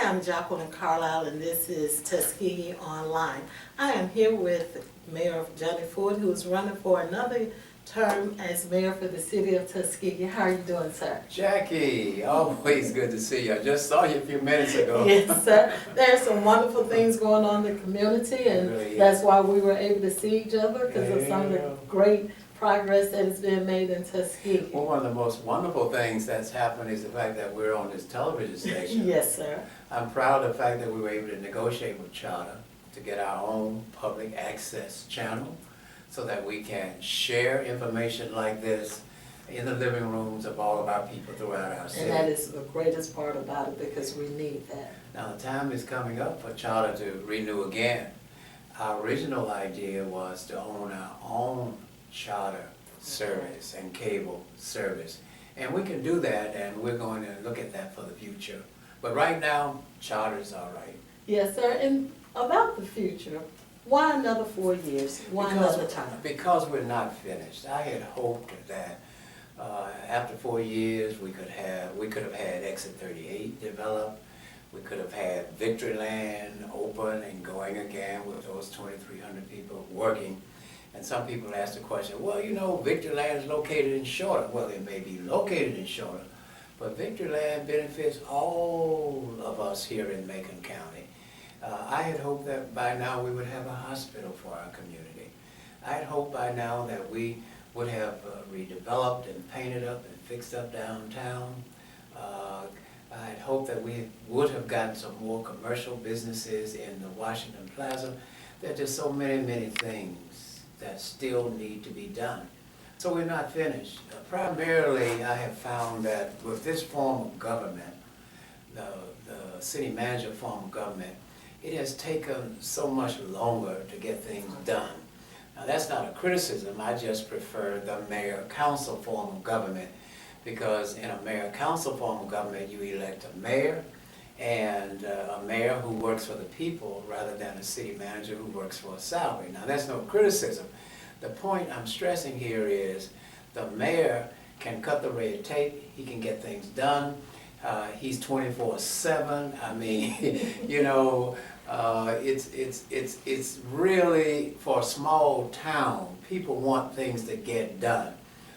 I'm Jacqueline Carlisle, and this is Tuskegee Online. I am here with Mayor Johnny Ford, who is running for another term as mayor for the city of Tuskegee. How are you doing, sir? Jackie, always good to see you. I just saw you a few minutes ago. Yes, sir. There are some wonderful things going on in the community, and Really that's why we were able to see each other, because of some of the Yeah. great progress that has been made in Tuskegee. Well, one of the most wonderful things that's happened is the fact that we're on this television station. Yes, sir. I'm proud of the fact that we were able to negotiate with Charter to get our own public access channel so that we can share information like this in the living rooms of all of our people throughout our city. And that is the greatest part about it, because we need that. Now, the time is coming up for Charter to renew again. Our original idea was to own our own Charter service and cable service. And we can do that, and we're going to look at that for the future. But right now, Charter's all right. Yes, sir. And about the future, why another 4 years? Why another time? Because we're not finished. I had hoped that after 4 years, we could have had Exit 38 developed. We could have had Victoryland open and going again with those 2,300 people working. And some people ask the question, well, you know, Victoryland is located in Shorter. Well, it may be located in Shorter, but Victoryland benefits all of us here in Macon County. I had hoped that by now we would have a hospital for our community. I had hoped by now that we would have redeveloped and painted up and fixed up downtown. I had hoped that we would have gotten some more commercial businesses in the Washington Plaza. There are just so many, many things that still need to be done. So we're not finished. Primarily, I have found that with this form of government, the city manager form of government, it has taken so much longer to get things done. Now, that's not a criticism. I just prefer the mayor-council form of government, because in a mayor-council form of government, you elect a mayor and a mayor who works for the people rather than a city manager who works for a salary. Now, that's no criticism. The point I'm stressing here is the mayor can cut the red tape, he can get things done. He's 24/7. I mean, you know, it's really, for a small town, people want things to get done.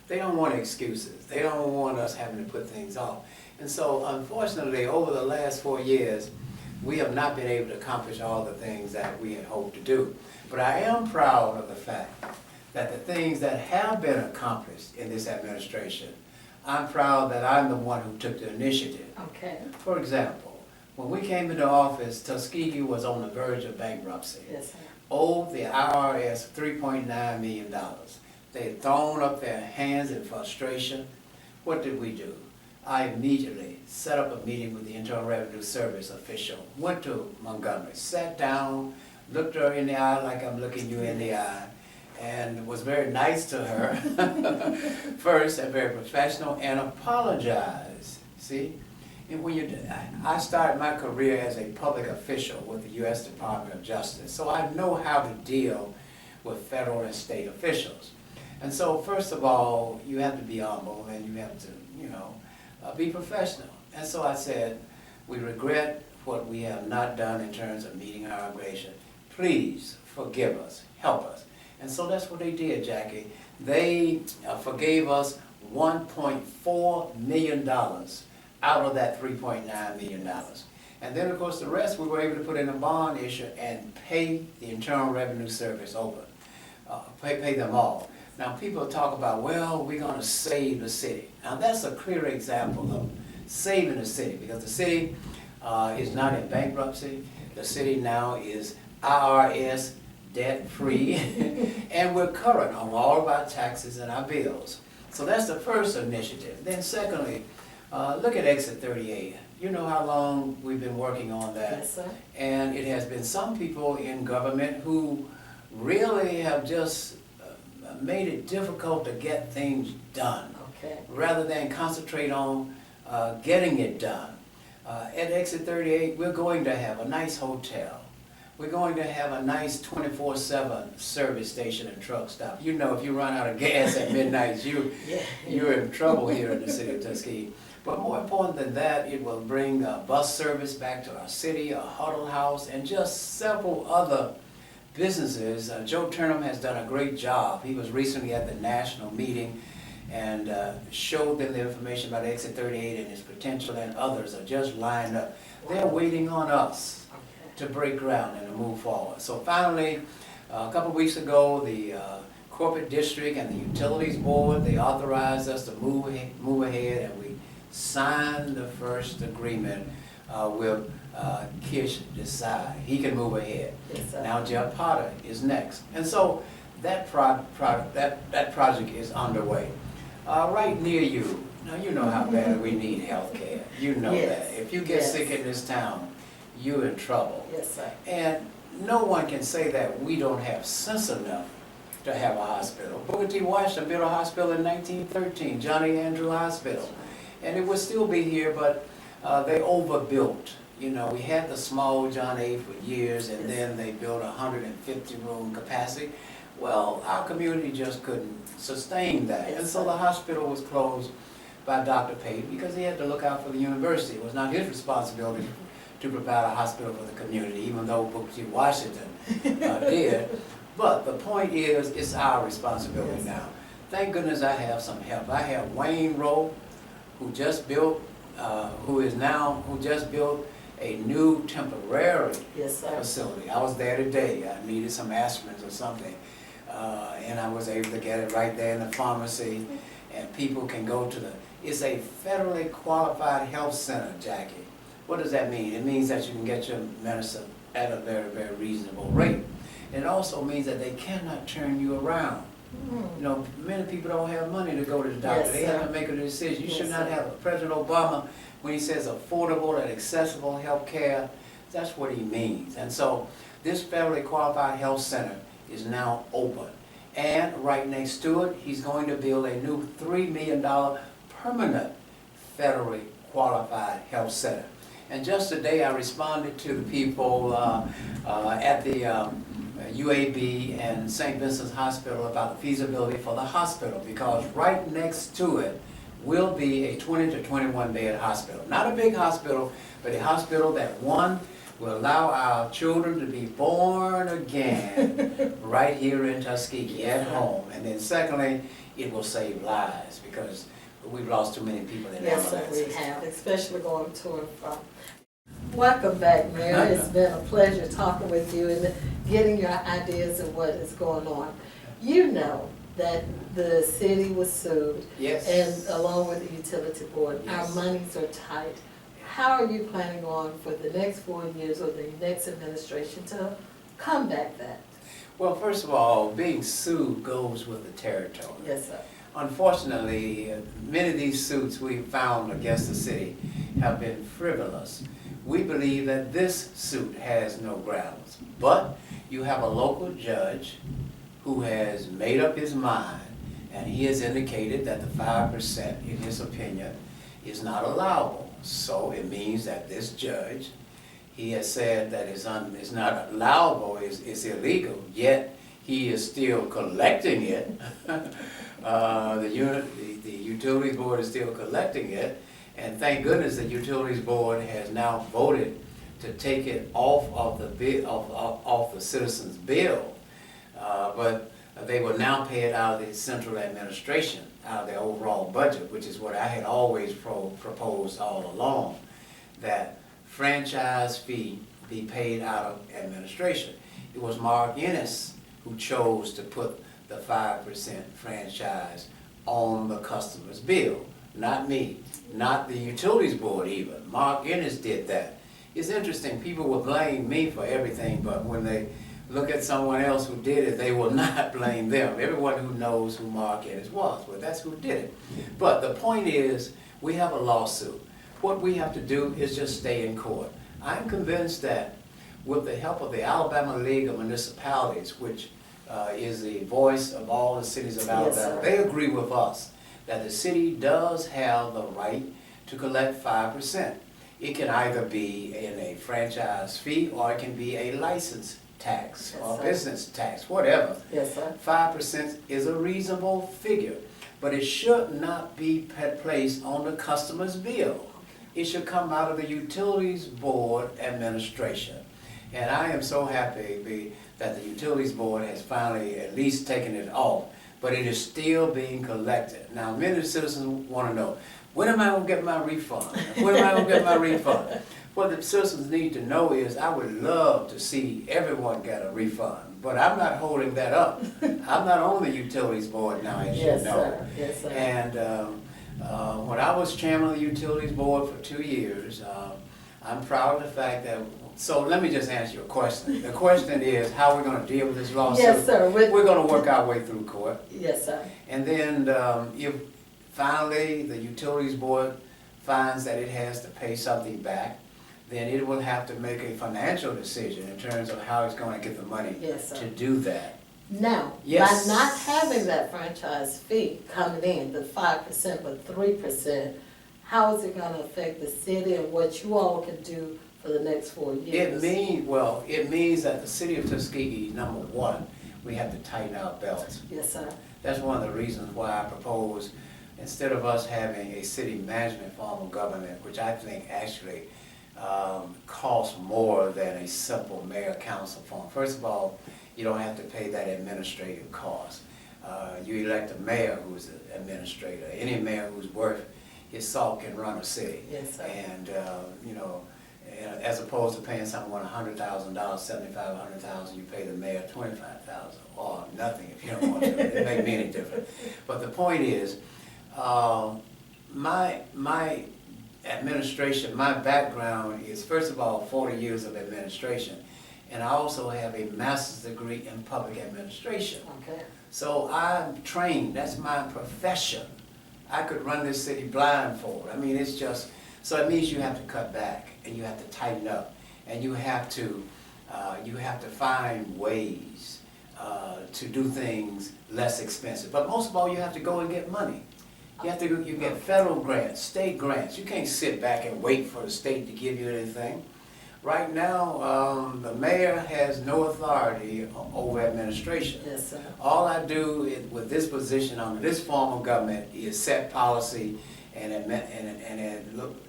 They don't want excuses. They don't want us having to put things off. And so, unfortunately, over the last 4 years, we have not been able to accomplish all the things that we had hoped to do. But I am proud of the fact that the things that have been accomplished in this administration, I'm proud that I'm the one who took the initiative. Okay. For example, when we came into office, Tuskegee was on the verge of bankruptcy. Yes, sir. Owed the IRS $3.9 million. They had thrown up their hands in frustration. What did we do? I immediately set up a meeting with the Internal Revenue Service official, went to Montgomery, sat down, looked her in the eye like I'm looking you in the eye, and was very nice to her first, and very professional, and apologized. See? And when I started my career as a public official with the U.S. Department of Justice, so I know how to deal with federal and state officials. And so, first of all, you have to be humble, and you have to, you know, be professional. And so I said, we regret what we have not done in terms of meeting our obligation. Please forgive us, help us. And so that's what they did, Jackie. They forgave us $1.4 million out of that $3.9 million. And then, of course, the rest we were able to put in a bond issue and pay the Internal Revenue Service over, pay them all. Now, people talk about, well, we're going to save the city. Now, that's a clear example of saving the city, because the city is not in bankruptcy. The city now is IRS debt-free, and we're current on all of our taxes and our bills. So that's the first initiative. Then secondly, look at Exit 38. You know how long we've been working on that. Yes, sir. And it has been some people in government who really have just made it difficult to get things done, Okay. rather than concentrate on getting it done. At Exit 38, we're going to have a nice hotel. We're going to have a nice 24/7 service station and truck stop. You know, if you run out of gas at midnight, you're in trouble here in the city of Tuskegee. But more important than that, it will bring bus service back to our city, a huddle house, and just several other businesses. Joe Turnham has done a great job. He was recently at the national meeting and showed them the information about Exit 38 and its potential, and others are just lined up. They're waiting on us to break ground and to move forward. So finally, a couple of weeks ago, the corporate district and the utilities board, they authorized us to move ahead, and we signed the first agreement with Kish Desai. He can move ahead. Yes, sir. Now Jeff Potter is next. And so that project is underway. Right near you, now you know how bad we need health care. You know Yes. that. If you get Yes. sick in this town, you're in trouble. Yes, sir. And no one can say that we don't have sense enough to have a hospital. Booker T. Washington built a hospital in 1913, Johnny Andrew Hospital. And it would still be here, but they overbuilt. You know, we had the small John A. for years, and then they built a 150-room capacity. Well, our community just couldn't sustain that. And so the hospital was closed by Dr. Pate because he had to look out for the university. It was not his responsibility to provide a hospital for the community, even though Booker T. Washington did. But the point is, it's our responsibility now. Thank goodness I have some help. I have Wayne Rowe, who just built a new temporary facility. I was there today. I needed some aspirins or something, and I was able to get it right there in the pharmacy, and people can go to it's a federally qualified health center, Jackie. What does that mean? It means that you can get your medicine at a very, very reasonable rate. It also means that they cannot turn you around. You know, many people don't have money to go to the doctor. Yes, they have to make a decision. You should not have President Obama, when he says affordable and accessible health care, that's what he means. And so this federally qualified health center is now open. And right next to it, he's going to build a new $3 million permanent federally qualified health center. And just today I responded to the people at the UAB and St. Vincent's Hospital about the feasibility for the hospital, because right next to it will be a 20 to 21 bed hospital. Not a big hospital, but a hospital that, one, will allow our children to be born again right here in Tuskegee at home. And then secondly, it will save lives, because we've lost too many people in ambulances. Yes, we have, especially going to and from. Welcome back, Mayor. It's been a pleasure talking with you and getting your ideas of what is going on. You know that the city was sued, Yes. and along with the utility board, Yes. our monies are tight. How are you planning on for the next 4 years or the next administration to combat that? Well, first of all, being sued goes with the territory. Yes, sir. Unfortunately, many of these suits we've found against the city have been frivolous. We believe that this suit has no grounds, but you have a local judge who has made up his mind, and he has indicated that the 5%, in his opinion, is not allowable. So it means that this judge, he has said that it's not allowable, it's illegal, yet he is still collecting it. The utilities board is still collecting it, and thank goodness the utilities board has now voted to take it off of the citizens' bill, but they will now pay it out of the central administration, out of the overall budget, which is what I had always proposed all along, that franchise fee be paid out of administration. It was Mark Ennis who chose to put the 5% franchise on the customer's bill, not me, not the utilities board even. Mark Ennis did that. It's interesting, people will blame me for everything, but when they look at someone else who did it, they will not blame them. Everyone who knows who Mark Ennis was, well, that's who did it. But the point is, we have a lawsuit. What we have to do is just stay in court. I'm convinced that with the help of the Alabama League of Municipalities, which is the voice of all the cities of Alabama, they agree with us that the city does have the right to collect 5%. It can either be in a franchise fee, or it can be a license tax or business tax, whatever. Yes, sir. 5% is a reasonable figure. but it should not be placed on the customer's bill. It should come out of the Utilities Board administration. And I am so happy that the Utilities Board has finally at least taken it off, but it is still being collected. Now, many citizens want to know, when am I going to get my refund? When am I going to get my refund? What the citizens need to know is I would love to see everyone get a refund, but I'm not holding that up. I'm not on the Utilities Board now, as Yes, you know. sir. Yes, sir. And when I was chairman of the Utilities Board for 2 years, I'm proud of the fact that, so let me just answer your question. The question is, how are we going to deal with this lawsuit? Yes, sir. We're going to work our way through court. Yes, sir. And then if finally the Utilities Board finds that it has to pay something back, then it will have to make a financial decision in terms of how it's going to get the money Yes, sir. to do that. Now, Yes. by not having that franchise fee coming in, the 5% but 3%, how is it going to affect the city and what you all can do for the next 4 years? It means that the city of Tuskegee, number one, we have to tighten our belts. Yes, sir. That's one of the reasons why I propose, instead of us having a city management form of government, which I think actually costs more than a simple mayor-council form. First of all, you don't have to pay that administrative cost. You elect a mayor who's an administrator. Any mayor who's worth his salt can run a city. Yes, sir. And, you know, as opposed to paying someone $100,000, $75,000, $100,000, you pay the mayor $25,000 or nothing if you don't want to. It doesn't make any difference. But the point is, my administration, my background is, first of all, 40 years of administration, and I also have a master's degree in public administration. Okay. So I'm trained, that's my profession. I could run this city blindfold. I mean, it's just, so it means you have to cut back, and you have to tighten up, and you have to find ways to do things less expensive. But most of all, you have to go and get money. You have to go, you get federal grants, state grants. You can't sit back and wait for the state to give you anything. Right now, the mayor has no authority over administration. Yes, sir. All I do with this position under this form of government is set policy and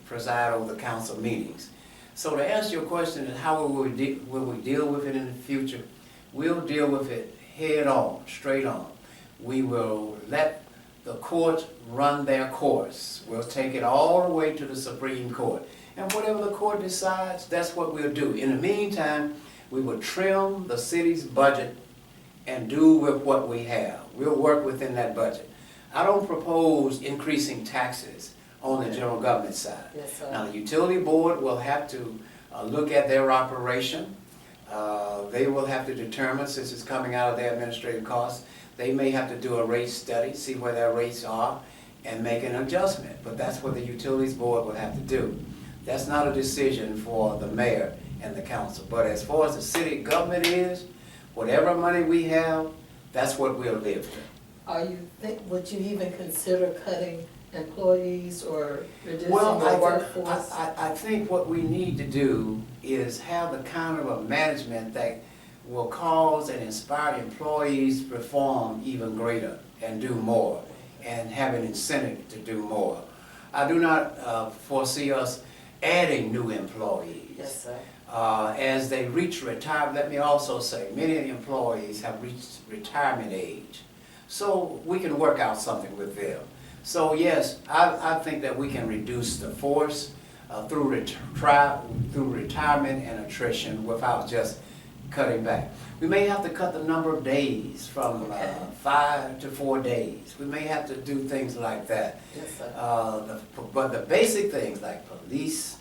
preside over the council meetings. So to answer your question is how will we deal with it in the future? We'll deal with it head on, straight on. We will let the courts run their course. We'll take it all the way to the Supreme Court. And whatever the court decides, that's what we'll do. In the meantime, we will trim the city's budget and do with what we have. We'll work within that budget. I don't propose increasing taxes on the general government side. Yes, sir. Now, the utility board will have to look at their operation. They will have to determine, since it's coming out of their administrative costs, they may have to do a rate study, see where their rates are, and make an adjustment. But that's what the utilities board will have to do. That's not a decision for the mayor and the council. But as far as the city government is, whatever money we have, that's what we'll live with. Would you even consider cutting employees or reducing Well, the workforce? I think what we need to do is have the kind of a management that will cause and inspire employees to perform even greater and do more and have an incentive to do more. I do not foresee us adding new employees. Yes, sir. As they reach retirement, let me also say, many employees have reached retirement age. So we can work out something with them. So yes, I think that we can reduce the force through retirement and attrition without just cutting back. We may have to cut the number of days from 5 to 4 days. We may have to do things like that. Yes, sir. But the basic things like police,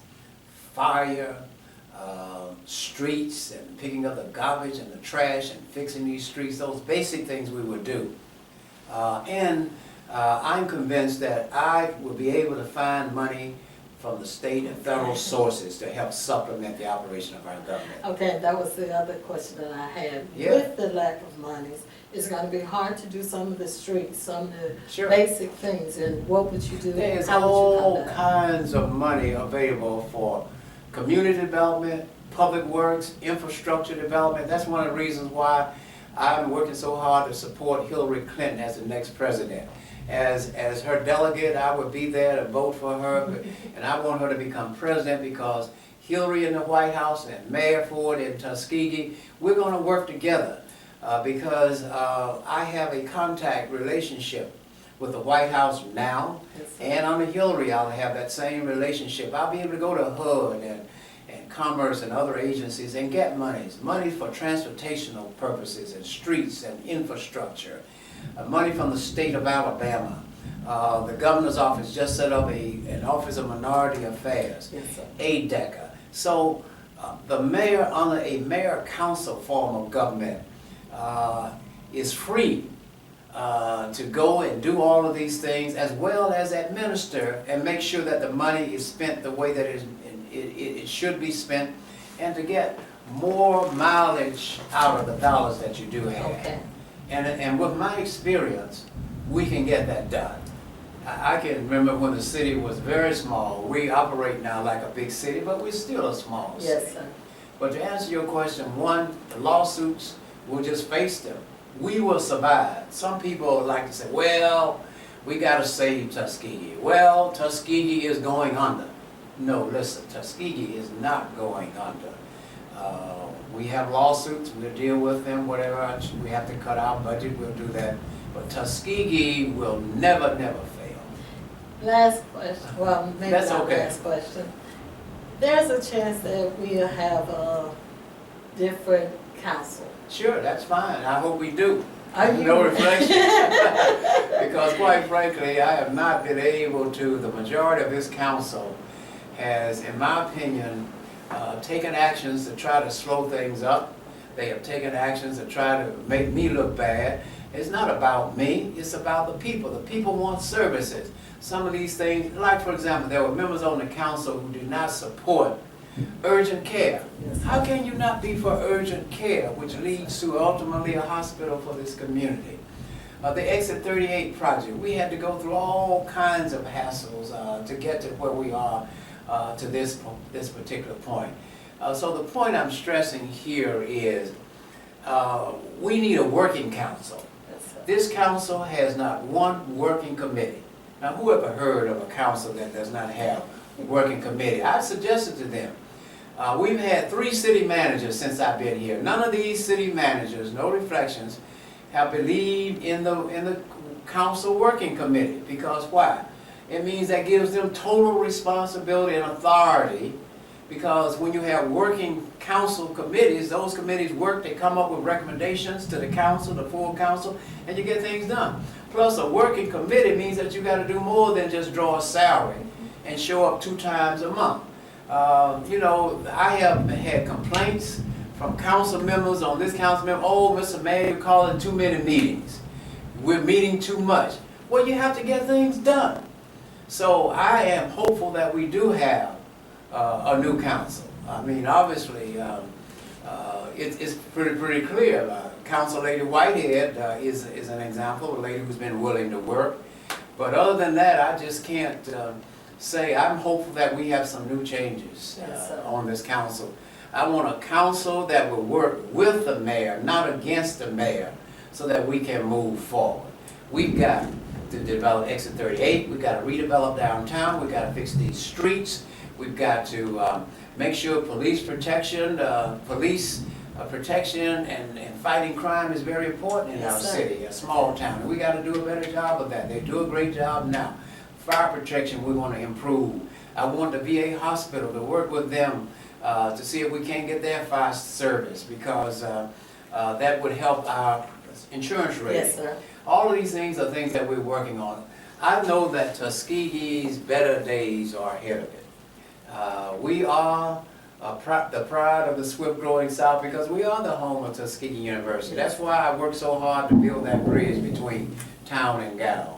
fire, streets, and picking up the garbage and the trash and fixing these streets, those basic things we would do. I'm convinced that I will be able to find money from the state and federal sources to help supplement the operation of our government. Okay, that was the other question that I had. Yeah. With the lack of monies, it's going to be hard to do some of the streets, some of the Sure. basic things, and what would you do? There's How would you all come back? kinds of money available for community development, public works, infrastructure development. That's one of the reasons why I'm working so hard to support Hillary Clinton as the next president. As her delegate, I would be there to vote for her, and I want her to become president because Hillary in the White House and Mayor Ford in Tuskegee, we're going to work together because I have a contact relationship with the White House now, and under Hillary I'll have that same relationship. I'll be able to go to HUD and Commerce and other agencies and get money for transportational purposes and streets and infrastructure, money from the state of Alabama. The governor's office just set up an Office of Minority Affairs, ADECA. So the mayor under a mayor-council form of government is free to go and do all of these things as well as administer and make sure that the money is spent the way that it should be spent and to get more mileage out of the dollars that you do have. Okay. And with my experience, we can get that done. I can remember when the city was very small. We operate now like a big city, but we're still a small city. Yes, sir. But to answer your question, one, the lawsuits, we'll just face them. We will survive. Some people like to say, well, we got to save Tuskegee. Well, Tuskegee is going under. No, listen, Tuskegee is not going under. We have lawsuits, we'll deal with them, whatever we have to cut our budget, we'll do that. But Tuskegee will never, never fail. Last question, well, maybe That's not okay. last question. There's a chance that we'll have a different council. Sure, that's fine. I hope we do. Are you? No reflection. Because quite frankly, I have not been able to, the majority of this council has, in my opinion, taken actions to try to slow things up. They have taken actions to try to make me look bad. It's not about me, it's about the people. The people want services. Some of these things, like for example, there were members on the council who did not support urgent care. Yes. How can you not be for urgent care, which leads to ultimately a hospital for this community? The Exit 38 project, we had to go through all kinds of hassles to get to where we are to this particular point. So the point I'm stressing here is we need a working council. This council has not one working committee. Now, who ever heard of a council that does not have a working committee? I suggested to them. We've had 3 city managers since I've been here. None of these city managers, no reflections, have believed in the council working committee. Because why? It means that gives them total responsibility and authority. Because when you have working council committees, those committees work, they come up with recommendations to the council, the full council, and you get things done. Plus, a working committee means that you got to do more than just draw a salary and show up 2 times a month. You know, I have had complaints from council members on this council member, oh, Mr. Mayor, you're calling too many meetings. We're meeting too much. Well, you have to get things done. So I am hopeful that we do have a new council. I mean, obviously, it's pretty clear. Council Lady Whitehead is an example, a lady who's been willing to work. But other than that, I just can't say, I'm hopeful that we have some new changes on this council. I want a council that will work with the mayor, not against the mayor, so that we can move forward. We've got to develop Exit 38, we've got to redevelop downtown, we've got to fix these streets, we've got to make sure police protection, protection and fighting crime is very important in our city, a small town. And we got to do a better job of that. They do a great job now. Fire protection we want to improve. I want the VA hospital to work with them to see if we can't get their fire service, because that would help our insurance rate. Yes, sir. All of these things are things that we're working on. I know that Tuskegee's better days are ahead of it. We are the pride of the swift-growing South because we are the home of Tuskegee University. That's why I worked so hard to build that bridge between town and gown.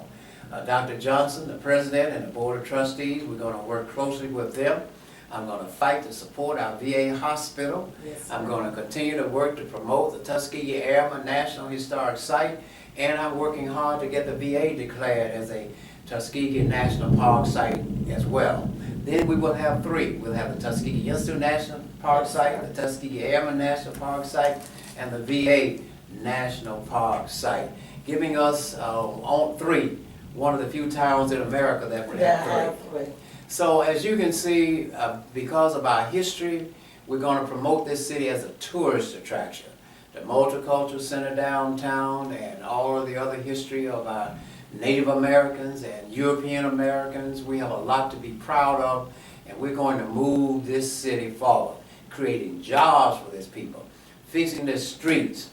Dr. Johnson, the president, and the board of trustees, we're going to work closely with them. I'm going to fight to support our VA hospital. Yes, I'm going to continue to work to promote the Tuskegee Airmen National Historic Site, and I'm working hard to get the VA declared as a Tuskegee National Park Site as well. Then we will have 3. We'll have the Tuskegee Institute National Park Site, the Tuskegee Airmen National Park Site, and the VA National Park site, giving us one of the few towns in America that would have three. So as you can see, because of our history, we're going to promote this city as a tourist attraction. The Multicultural Center downtown and all of the other history of our Native Americans and European Americans, we have a lot to be proud of, and we're going to move this city forward, creating jobs for this people, fixing the streets,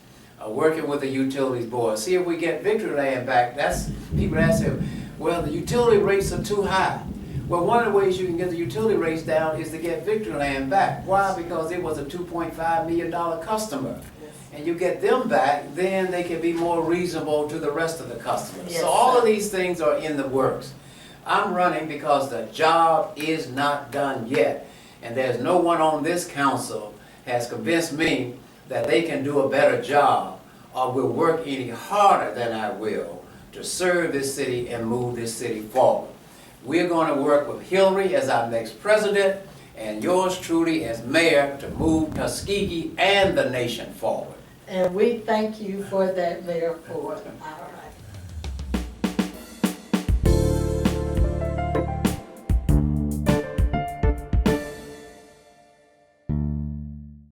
working with the utilities board. See if we get Victory Land back. That's people ask him, well, the utility rates are too high. Well, one of the ways you can get the utility rates down is to get Victory Land back. Why? Because it was a $2.5 million customer. And you get them back, then they can be more reasonable to the rest of the customers. Yes, so all of these things are in the works. I'm running because the job is not done yet. And there's no one on this council has convinced me that they can do a better job or will work any harder than I will to serve this city and move this city forward. We're going to work with Hillary as our next president and yours truly as mayor to move Tuskegee and the nation forward. And we thank you for that, Mayor Ford. All right.